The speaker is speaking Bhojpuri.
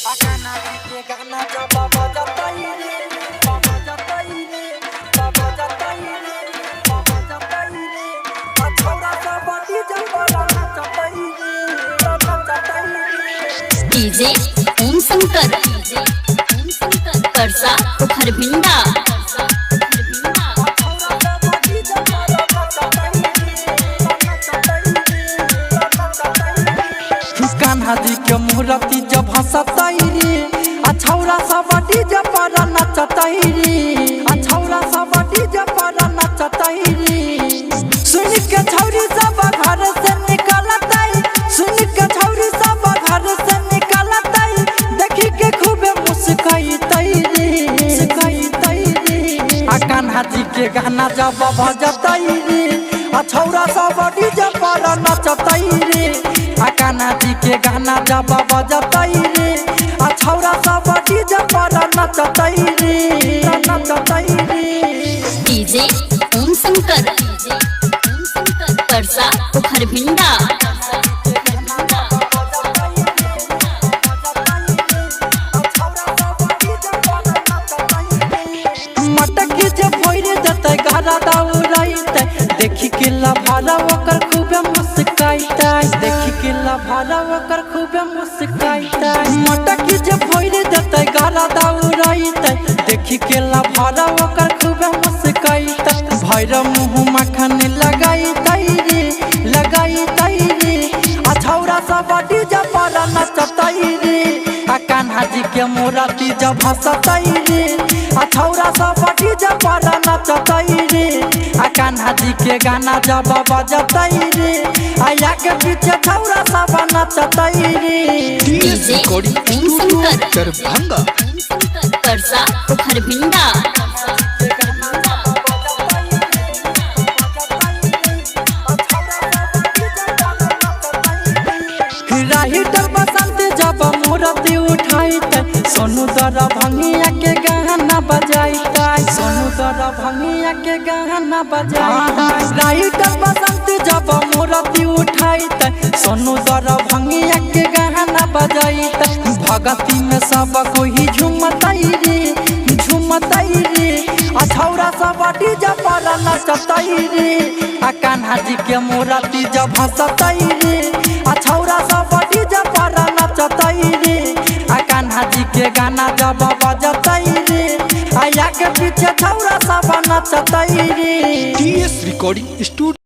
गाना के गाना जब बाबा जताई रे बाबा जताई रे बाबा जताई रे बाबा जताई रे छोरा सा बाटी जब बाबा जताई रे बाबा जताई रे डीजे ओम शंकर परसा खरभिंडा कान्हा जी के मूर्ति जब हंसताई रे छौरा सब डीजे पर नचताई रे छौरा सब डीजे पर नचताई रे सुन के छौरी सब घर से निकलताई सुन के छौरी सब घर से निकलताई देखी के खूबे मुस्काईताई रे मुस्काईताई रे कान्हा जी के गाना जब बजताई रे छौरा सब डीजे पर नचताई रे कान्हा जी के गाना जब बजताई रे छौरा सब डीजे पर नचताई रे नचताई रे डीजे ओम शंकर परसा खरभिंडा मटक जे भोरे जतै घरा दौड़ैते देखी के लभारा ओकर खूबे मुस्काईते देखी के लभारा ओकर खूबे मुस्काईते मटक जे भोरे जतै घरा दौड़ैते देखी के लभारा ओकर खूबे मुस्काईते भैर मुँह मखन लगाईते रे छौरा सब डीजे पर नचताई रे कान्हा जी के मूर्ति जब हंसताई रे छौरा सब डीजे पर नचताई रे कान्हा जी के गाना जब बजताई रे आया के पीछे छौरा सब नचताई रे डीजे ओम शंकर परसा खरभिंडा राहिटर बसंत जब मूर्ति उठाईते सोनू दर भंगिया के गाना बजाईते सोनू दर भंगिया के गाना बजाईते राहिटर बसंत जब मूर्ति उठाईते सोनू दर भंगिया के गाना बजाईते भगती में सब कोई झूमताई रे छौरा सब डीजे पर नचताई रे कान्हा जी के मूर्ति जब हंसताई रे छौरा सब डीजे पर नचताई रे कान्हा जी के गाना जब बजताई रे आया के पीछे छौरा सब नचताई रे टीएस रिकॉर्डिंग स्टूडियो।